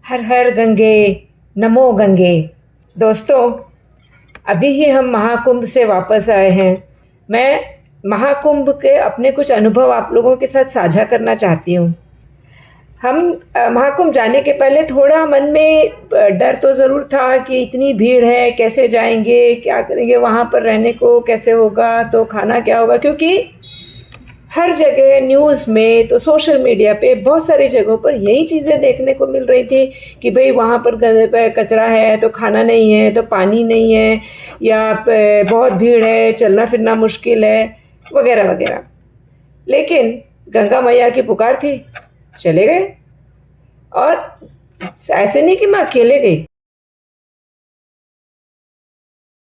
हर हर गंगे, नमो गंगे। दोस्तों, अभी ही हम महाकुंभ से वापस आए हैं। मैं महाकुंभ के अपने कुछ अनुभव आप लोगों के साथ साझा करना चाहती हूँ। हम महाकुंभ जाने के पहले थोड़ा मन में डर तो ज़रूर था कि इतनी भीड़ है, कैसे जाएंगे, क्या करेंगे, वहाँ पर रहने को कैसे होगा, तो खाना क्या होगा, क्योंकि हर जगह न्यूज़ में तो सोशल मीडिया पे बहुत सारी जगहों पर यही चीज़ें देखने को मिल रही थी कि भाई वहाँ पर कचरा है तो खाना नहीं है, तो पानी नहीं है, या बहुत भीड़ है, चलना फिरना मुश्किल है, वगैरह वगैरह। लेकिन गंगा मैया की पुकार थी, चले गए। और ऐसे नहीं कि मैं अकेले गई,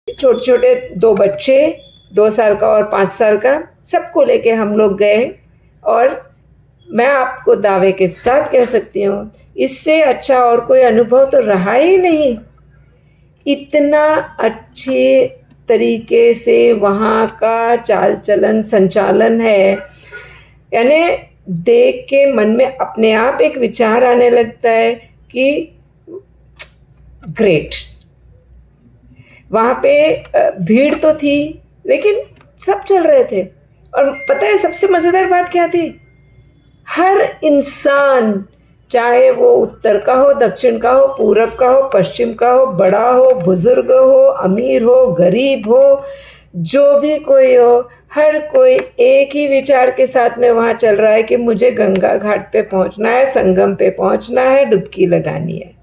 छोटे छोटे दो बच्चे, 2 साल का और 5 साल का, सबको लेके हम लोग गए। और मैं आपको दावे के साथ कह सकती हूँ, इससे अच्छा और कोई अनुभव तो रहा ही नहीं। इतना अच्छे तरीके से वहाँ का चाल चलन संचालन है, यानी देख के मन में अपने आप एक विचार आने लगता है कि ग्रेट। वहाँ पे भीड़ तो थी, लेकिन सब चल रहे थे। और पता है सबसे मज़ेदार बात क्या थी? हर इंसान, चाहे वो उत्तर का हो, दक्षिण का हो, पूरब का हो, पश्चिम का हो, बड़ा हो, बुजुर्ग हो, अमीर हो, गरीब हो, जो भी कोई हो, हर कोई एक ही विचार के साथ में वहाँ चल रहा है कि मुझे गंगा घाट पे पहुँचना है, संगम पे पहुँचना है, डुबकी लगानी है।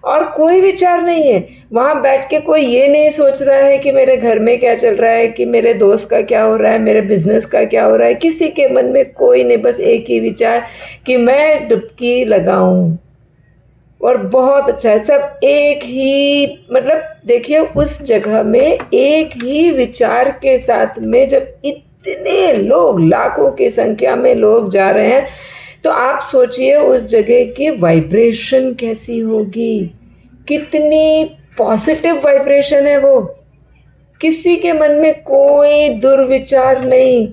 और कोई विचार नहीं है वहाँ बैठ के। कोई ये नहीं सोच रहा है कि मेरे घर में क्या चल रहा है, कि मेरे दोस्त का क्या हो रहा है, मेरे बिजनेस का क्या हो रहा है, किसी के मन में कोई नहीं, बस एक ही विचार कि मैं डुबकी लगाऊं। और बहुत अच्छा है, सब एक ही, मतलब देखिए उस जगह में एक ही विचार के साथ में जब इतने लोग, लाखों की संख्या में लोग जा रहे हैं, तो आप सोचिए उस जगह की वाइब्रेशन कैसी होगी, कितनी पॉजिटिव वाइब्रेशन है वो। किसी के मन में कोई दुर्विचार नहीं।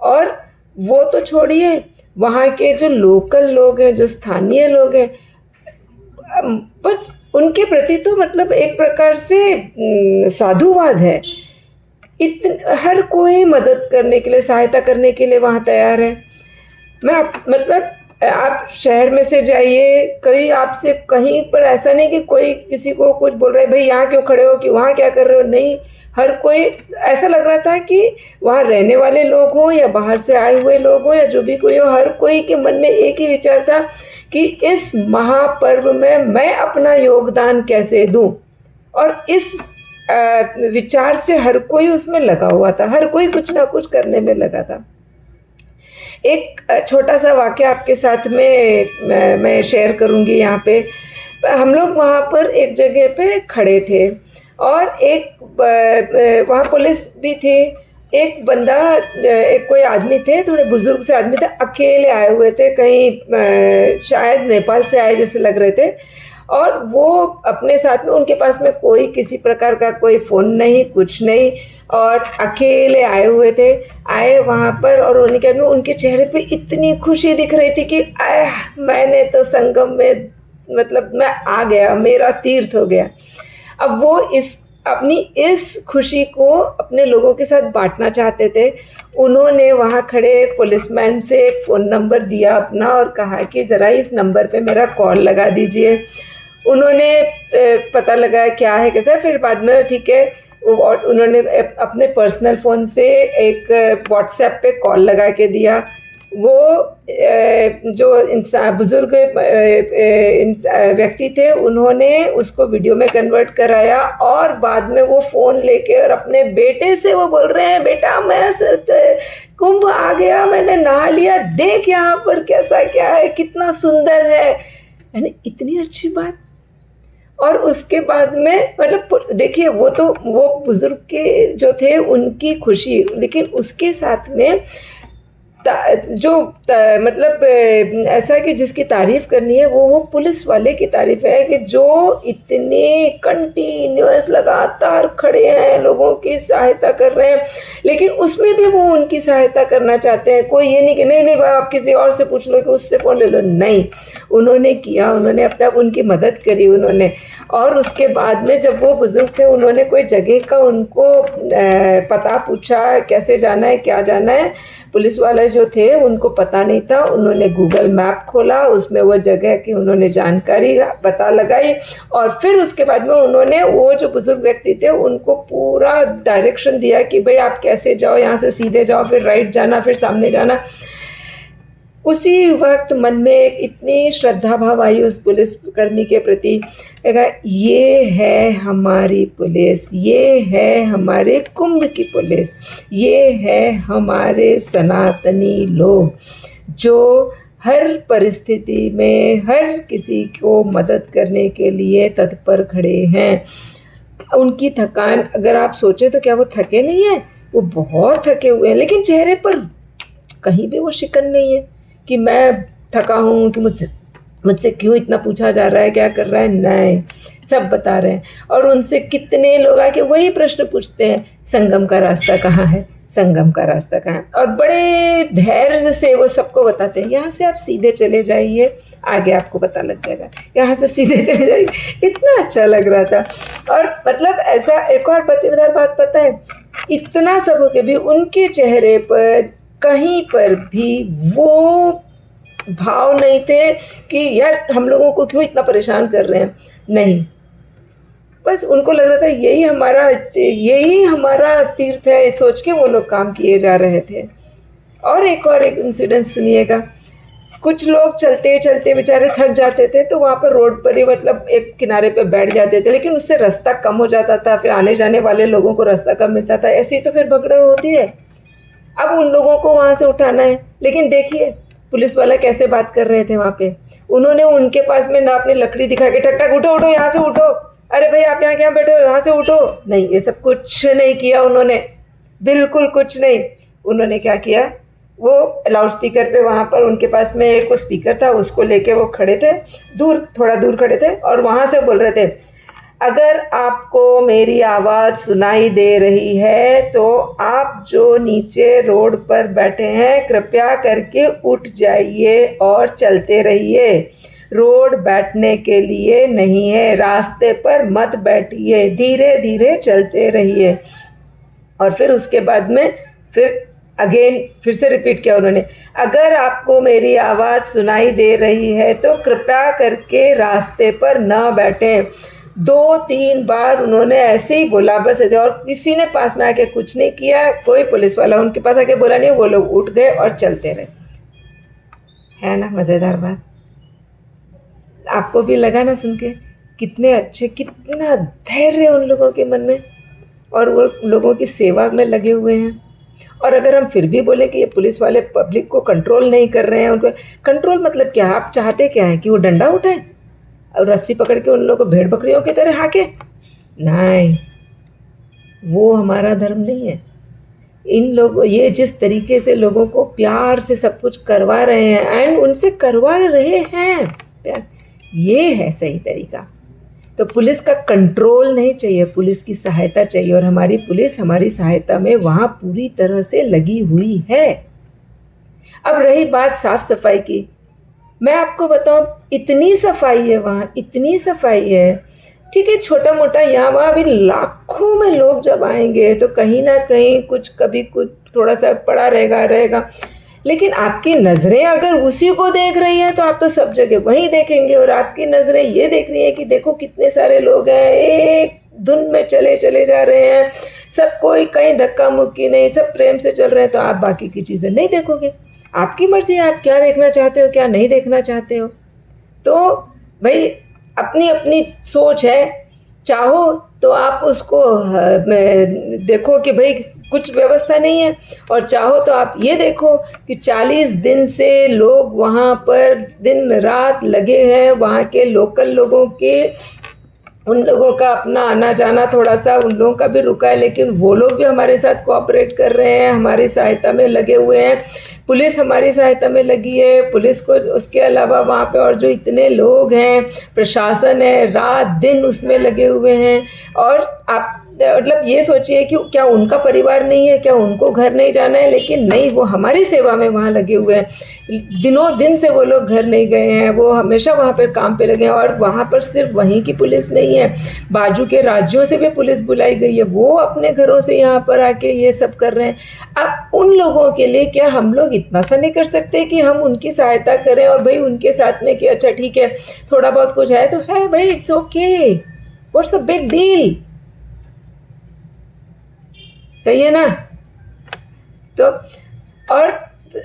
और वो तो छोड़िए, वहाँ के जो लोकल लोग हैं, जो स्थानीय लोग हैं, बस उनके प्रति तो मतलब एक प्रकार से साधुवाद है। हर कोई मदद करने के लिए, सहायता करने के लिए वहाँ तैयार है। मतलब आप शहर में से जाइए, कहीं आपसे कहीं पर ऐसा नहीं कि कोई किसी को कुछ बोल रहा है, भाई यहाँ क्यों खड़े हो, कि वहाँ क्या कर रहे हो, नहीं। हर कोई, ऐसा लग रहा था कि वहाँ रहने वाले लोग हों या बाहर से आए हुए लोग हों या जो भी कोई हो, हर कोई के मन में एक ही विचार था कि इस महापर्व में मैं अपना योगदान कैसे दूं। और इस विचार से हर कोई उसमें लगा हुआ था, हर कोई कुछ ना कुछ करने में लगा था। एक छोटा सा वाक़या आपके साथ में मैं शेयर करूँगी यहाँ पे। हम लोग वहाँ पर एक जगह पे खड़े थे और एक वहाँ पुलिस भी थी। एक बंदा, एक कोई आदमी थे, थोड़े बुज़ुर्ग से आदमी थे, अकेले आए हुए थे, कहीं शायद नेपाल से आए जैसे लग रहे थे। और वो अपने साथ में, उनके पास में कोई किसी प्रकार का कोई फ़ोन नहीं, कुछ नहीं, और अकेले आए हुए थे। आए वहाँ पर और उनके चेहरे पे इतनी खुशी दिख रही थी कि मैंने तो संगम में, मतलब मैं आ गया, मेरा तीर्थ हो गया। अब वो अपनी इस खुशी को अपने लोगों के साथ बांटना चाहते थे। उन्होंने वहाँ खड़े एक पुलिसमैन से एक फ़ोन नंबर दिया अपना और कहा कि ज़रा इस नंबर पे मेरा कॉल लगा दीजिए। उन्होंने पता लगाया क्या है कैसा है, फिर बाद में ठीक है उन्होंने अपने पर्सनल फ़ोन से एक व्हाट्सएप पे कॉल लगा के दिया। वो जो इंसान, बुज़ुर्ग व्यक्ति थे, उन्होंने उसको वीडियो में कन्वर्ट कराया और बाद में वो फ़ोन लेके और अपने बेटे से वो बोल रहे हैं, बेटा मैं कुंभ आ गया, मैंने नहा लिया, देख यहाँ पर कैसा क्या है, कितना सुंदर है। यानी इतनी अच्छी बात। और उसके बाद में मतलब देखिए, वो तो वो बुज़ुर्ग के जो थे उनकी खुशी, लेकिन उसके साथ में मतलब ऐसा कि जिसकी तारीफ़ करनी है वो पुलिस वाले की तारीफ़ है कि जो इतने कंटिन्यूअस लगातार खड़े हैं, लोगों की सहायता कर रहे हैं, लेकिन उसमें भी वो उनकी सहायता करना चाहते हैं। कोई ये नहीं कि नहीं नहीं आप किसी और से पूछ लो कि उससे फ़ोन ले लो, नहीं, उन्होंने किया, उन्होंने अपने आप उनकी मदद करी उन्होंने। और उसके बाद में जब वो बुज़ुर्ग थे, उन्होंने कोई जगह का उनको पता पूछा, कैसे जाना है, क्या जाना है। पुलिस वाले जो थे उनको पता नहीं था, उन्होंने गूगल मैप खोला, उसमें वो जगह की उन्होंने जानकारी पता लगाई, और फिर उसके बाद में उन्होंने वो जो बुज़ुर्ग व्यक्ति थे उनको पूरा डायरेक्शन दिया कि भाई आप कैसे जाओ, यहाँ से सीधे जाओ, फिर राइट जाना, फिर सामने जाना। उसी वक्त मन में एक इतनी श्रद्धा भाव आई उस पुलिस कर्मी के प्रति, कहा ये है हमारी पुलिस, ये है हमारे कुंभ की पुलिस, ये है हमारे सनातनी लोग जो हर परिस्थिति में हर किसी को मदद करने के लिए तत्पर खड़े हैं। उनकी थकान अगर आप सोचें तो क्या वो थके नहीं हैं? वो बहुत थके हुए हैं, लेकिन चेहरे पर कहीं भी वो शिकन नहीं है कि मैं थका हूँ, कि मुझसे क्यों इतना पूछा जा रहा है, क्या कर रहा है, नहीं, सब बता रहे हैं। और उनसे कितने लोग आके वही प्रश्न पूछते हैं, संगम का रास्ता कहाँ है, संगम का रास्ता कहाँ है, और बड़े धैर्य से वो सबको बताते हैं, यहाँ से आप सीधे चले जाइए, आगे आपको पता लग जाएगा, यहाँ से सीधे चले जाइए। इतना अच्छा लग रहा था। और मतलब ऐसा एक और मज़ेदार बात पता है, इतना सब होके भी उनके चेहरे पर कहीं पर भी वो भाव नहीं थे कि यार हम लोगों को क्यों इतना परेशान कर रहे हैं, नहीं, बस उनको लग रहा था यही हमारा तीर्थ है, सोच के वो लोग काम किए जा रहे थे। और एक इंसिडेंट सुनिएगा, कुछ लोग चलते चलते बेचारे थक जाते थे तो वहाँ पर रोड पर ही मतलब एक किनारे पे बैठ जाते थे, लेकिन उससे रास्ता कम हो जाता था, फिर आने जाने वाले लोगों को रास्ता कम मिलता था, ऐसे ही तो फिर भगदड़ होती है। अब उन लोगों को वहाँ से उठाना है, लेकिन देखिए पुलिस वाला कैसे बात कर रहे थे वहाँ पे, उन्होंने उनके पास में ना अपनी लकड़ी दिखा के टक टक उठो उठो यहाँ से उठो, अरे भाई आप यहाँ क्या बैठे हो, यहाँ से उठो, नहीं, ये सब कुछ नहीं किया उन्होंने, बिल्कुल कुछ नहीं। उन्होंने क्या किया, वो लाउड स्पीकर पे वहाँ पर उनके पास में एक स्पीकर था, उसको लेके वो खड़े थे, थोड़ा दूर खड़े थे, और वहाँ से बोल रहे थे, अगर आपको मेरी आवाज़ सुनाई दे रही है तो आप जो नीचे रोड पर बैठे हैं कृपया करके उठ जाइए और चलते रहिए, रोड बैठने के लिए नहीं है, रास्ते पर मत बैठिए, धीरे धीरे चलते रहिए। और फिर उसके बाद में फिर से रिपीट किया उन्होंने, अगर आपको मेरी आवाज़ सुनाई दे रही है तो कृपया करके रास्ते पर न बैठें। 2-3 बार उन्होंने ऐसे ही बोला, बस ऐसे, और किसी ने पास में आके कुछ नहीं किया, कोई पुलिस वाला उनके पास आके बोला नहीं, वो लोग उठ गए और चलते रहे। है ना मज़ेदार बात? आपको भी लगा ना सुन के, कितने अच्छे, कितना धैर्य उन लोगों के मन में, और वो लोगों की सेवा में लगे हुए हैं। और अगर हम फिर भी बोले कि ये पुलिस वाले पब्लिक को कंट्रोल नहीं कर रहे हैं, उनको कंट्रोल मतलब क्या, आप चाहते क्या है कि वो डंडा उठाए और रस्सी पकड़ के उन लोगों को भेड़ बकरियों की तरह हाके? नहीं, वो हमारा धर्म नहीं है। इन लोगों, ये जिस तरीके से लोगों को प्यार से सब कुछ करवा रहे हैं, एंड उनसे करवा रहे हैं प्यार, ये है सही तरीका। तो पुलिस का कंट्रोल नहीं चाहिए, पुलिस की सहायता चाहिए, और हमारी पुलिस हमारी सहायता में वहाँ पूरी तरह से लगी हुई है। अब रही बात साफ सफाई की, मैं आपको बताऊं, इतनी सफाई है वहाँ, इतनी सफाई है, ठीक है, छोटा मोटा यहाँ वहाँ भी लाखों में लोग जब आएंगे तो कहीं ना कहीं कुछ कभी कुछ थोड़ा सा पड़ा रहेगा, लेकिन आपकी नज़रें अगर उसी को देख रही हैं तो आप तो सब जगह वहीं देखेंगे, और आपकी नज़रें ये देख रही हैं कि देखो कितने सारे लोग हैं, एक धुन में चले जा रहे हैं, सब कोई कहीं धक्का मुक्की नहीं, सब प्रेम से चल रहे हैं, तो आप बाकी की चीज़ें नहीं देखोगे। आपकी मर्ज़ी है, आप क्या देखना चाहते हो, क्या नहीं देखना चाहते हो। तो भाई अपनी अपनी सोच है, चाहो तो आप उसको देखो कि भाई कुछ व्यवस्था नहीं है, और चाहो तो आप ये देखो कि 40 दिन से लोग वहाँ पर दिन रात लगे हैं, वहाँ के लोकल लोगों के, उन लोगों का अपना आना जाना थोड़ा सा उन लोगों का भी रुका है, लेकिन वो लोग भी हमारे साथ कोऑपरेट कर रहे हैं, हमारी सहायता में लगे हुए हैं। पुलिस हमारी सहायता में लगी है, पुलिस को उसके अलावा वहाँ पे और जो इतने लोग हैं, प्रशासन है, रात दिन उसमें लगे हुए हैं। और आप मतलब ये सोचिए कि क्या उनका परिवार नहीं है, क्या उनको घर नहीं जाना है? लेकिन नहीं, वो हमारी सेवा में वहाँ लगे हुए हैं। दिनों दिन से वो लोग घर नहीं गए हैं, वो हमेशा वहाँ पर काम पे लगे हैं। और वहाँ पर सिर्फ वहीं की पुलिस नहीं है, बाजू के राज्यों से भी पुलिस बुलाई गई है, वो अपने घरों से यहाँ पर आके ये सब कर रहे हैं। अब उन लोगों के लिए क्या हम लोग इतना सा नहीं कर सकते कि हम उनकी सहायता करें और भाई उनके साथ में कि अच्छा ठीक है, थोड़ा बहुत कुछ है तो है भाई, it's okay, what's a big deal. सही है ना? तो और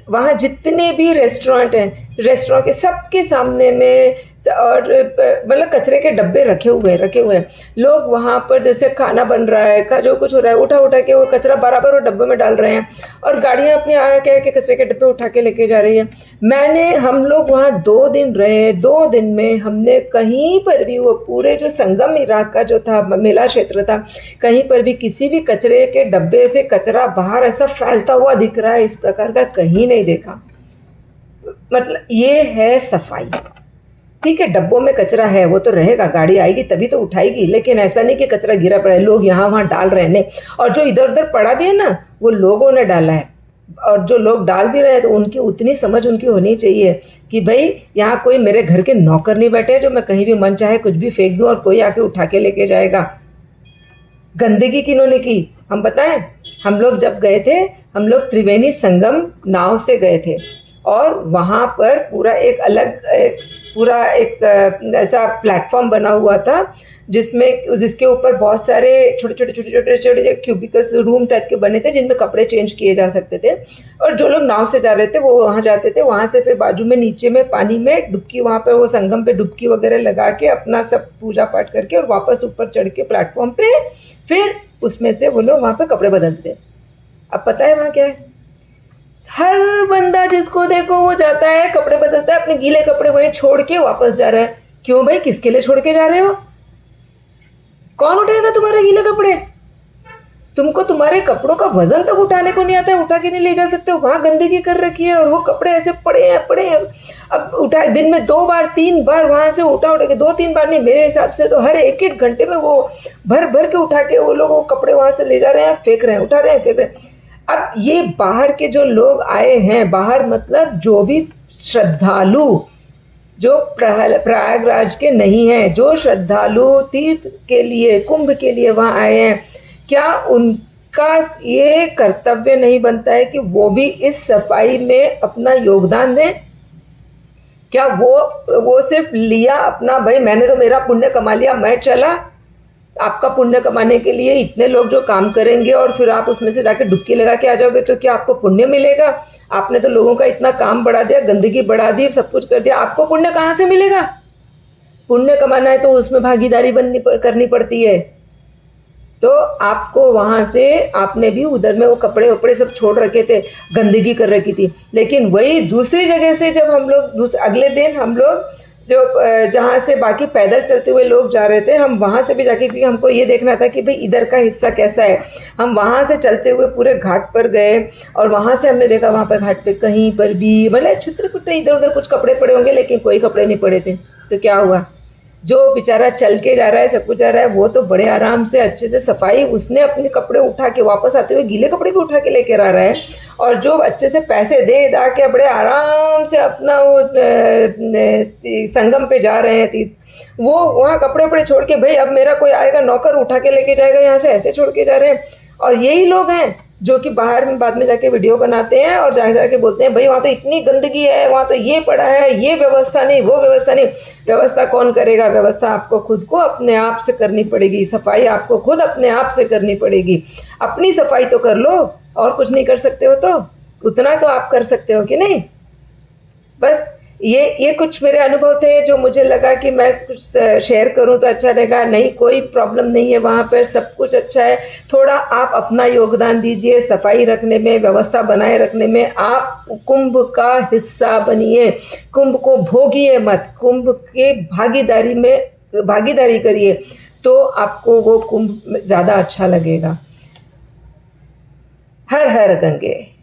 वहाँ जितने भी रेस्टोरेंट हैं, रेस्टोरेंट के सबके सामने में और मतलब कचरे के डब्बे रखे हुए हैं। लोग वहाँ पर जैसे खाना बन रहा है, जो कुछ हो रहा है, उठा के वो कचरा बराबर वो डब्बे में डाल रहे हैं और गाड़ियाँ अपने आ के कचरे के डब्बे उठा के लेके जा रही है। हम लोग वहाँ 2 दिन रहे, 2 दिन में हमने कहीं पर भी, वो पूरे जो संगम इलाका जो था, मेला क्षेत्र था, कहीं पर भी किसी भी कचरे के डब्बे से कचरा बाहर ऐसा फैलता हुआ दिख रहा है, इस प्रकार का कहीं नहीं देखा। मतलब ये है सफाई। ठीक है, डब्बों में कचरा है, वो तो रहेगा, गाड़ी आएगी तभी तो उठाएगी, लेकिन ऐसा नहीं कि कचरा गिरा पड़ा है, लोग यहाँ वहाँ डाल रहे हैं। नहीं, और जो इधर उधर पड़ा भी है ना, वो लोगों ने डाला है। और जो लोग डाल भी रहे हैं तो उनकी उतनी समझ उनकी होनी चाहिए कि भाई यहाँ कोई मेरे घर के नौकर नहीं बैठे जो मैं कहीं भी मन चाहे कुछ भी फेंक दूँ और कोई आके उठा के लेके जाएगा। गंदगी किन्होंने की, हम बताएं? हम लोग जब गए थे, हम लोग त्रिवेणी संगम नाव से गए थे और वहाँ पर पूरा एक ऐसा प्लेटफॉर्म बना हुआ था जिसके ऊपर बहुत सारे छोटे क्यूबिकल्स रूम टाइप के बने थे जिनमें कपड़े चेंज किए जा सकते थे। और जो लोग नाव से जा रहे थे वो वहाँ जाते थे, वहाँ से फिर बाजू में नीचे में पानी में डुबकी, वहाँ पर वो संगम पे डुबकी वगैरह लगा के अपना सब पूजा पाठ करके और वापस ऊपर चढ़ के प्लेटफॉर्म पे फिर उसमें से वो लोग वहाँ पे कपड़े बदलते थे। अब पता है वहाँ क्या है? हर बंदा जिसको देखो वो जाता है, कपड़े बदलता है, अपने गीले कपड़े वहीं छोड़ के वापस जा रहा है। क्यों भाई, किसके लिए छोड़ के जा रहे हो? कौन उठाएगा तुम्हारे गीले कपड़े? तुमको तुम्हारे कपड़ों का वजन तक उठाने को नहीं आता है, उठा के नहीं ले जा सकते हो। वहाँ गंदगी कर रखी है और वो कपड़े ऐसे पड़े हैं। अब उठाए दिन में 2 बार 3 बार वहाँ से उठा के, 2-3 बार नहीं, मेरे हिसाब से तो हर एक घंटे में वो भर के उठा के वो लोग वो कपड़े वहाँ से ले जा रहे हैं, फेंक रहे हैं, उठा रहे हैं, फेंक रहे हैं। अब ये बाहर के जो लोग आए हैं, बाहर मतलब जो भी श्रद्धालु जो प्रयागराज के नहीं हैं, जो श्रद्धालु तीर्थ के लिए, कुंभ के लिए वहाँ आए हैं, क्या उनका ये कर्तव्य नहीं बनता है कि वो भी इस सफाई में अपना योगदान दें? क्या वो सिर्फ लिया अपना, भाई मैंने तो मेरा पुण्य कमा लिया, मैं चला। आपका पुण्य कमाने के लिए इतने लोग जो काम करेंगे और फिर आप उसमें से जाके डुबकी लगा के आ जाओगे तो क्या आपको पुण्य मिलेगा? आपने तो लोगों का इतना काम बढ़ा दिया, गंदगी बढ़ा दी, सब कुछ कर दिया, आपको पुण्य कहाँ से मिलेगा? पुण्य कमाना है तो उसमें भागीदारी करनी पड़ती है। तो आपको वहाँ से, आपने भी उधर में वो कपड़े वपड़े सब छोड़ रखे थे, गंदगी कर रखी थी, लेकिन वही दूसरी जगह से जब हम लोग अगले दिन हम लोग जो जहाँ से बाकी पैदल चलते हुए लोग जा रहे थे, हम वहाँ से भी जाके, क्योंकि हमको ये देखना था कि भाई इधर का हिस्सा कैसा है, हम वहाँ से चलते हुए पूरे घाट पर गए और वहाँ से हमने देखा वहाँ पर घाट पे कहीं पर भी मतलब छुट्टे पुट्टे इधर उधर कुछ कपड़े पड़े होंगे लेकिन कोई कपड़े नहीं पड़े थे। तो क्या हुआ? जो बेचारा चल के जा रहा है, सब कुछ जा रहा है, वो तो बड़े आराम से अच्छे से सफाई, उसने अपने कपड़े उठा के वापस आते हुए गीले कपड़े भी उठा के लेकर आ रहा है, और जो अच्छे से पैसे दे दा के बड़े आराम से अपना वो संगम पे जा रहे हैं, वो वहाँ कपड़े वपड़े छोड़ के, भाई अब मेरा कोई आएगा नौकर उठा के लेके जाएगा यहाँ से, ऐसे छोड़ के जा रहे हैं। और यही लोग हैं जो कि बाहर में बाद में जाके वीडियो बनाते हैं और जाके बोलते हैं भाई वहाँ तो इतनी गंदगी है, वहाँ तो ये पड़ा है, ये व्यवस्था नहीं, वो व्यवस्था नहीं। व्यवस्था कौन करेगा? व्यवस्था आपको खुद को अपने आप से करनी पड़ेगी, सफाई आपको खुद अपने आप से करनी पड़ेगी। अपनी सफाई तो कर लो, और कुछ नहीं कर सकते हो तो उतना तो आप कर सकते हो कि नहीं? बस ये कुछ मेरे अनुभव थे जो मुझे लगा कि मैं कुछ शेयर करूं तो अच्छा रहेगा। नहीं, कोई प्रॉब्लम नहीं है, वहाँ पर सब कुछ अच्छा है। थोड़ा आप अपना योगदान दीजिए सफाई रखने में, व्यवस्था बनाए रखने में। आप कुंभ का हिस्सा बनिए, कुंभ को भोगिए मत, कुंभ के भागीदारी करिए, तो आपको वो कुंभ ज़्यादा अच्छा लगेगा। हर हर गंगे।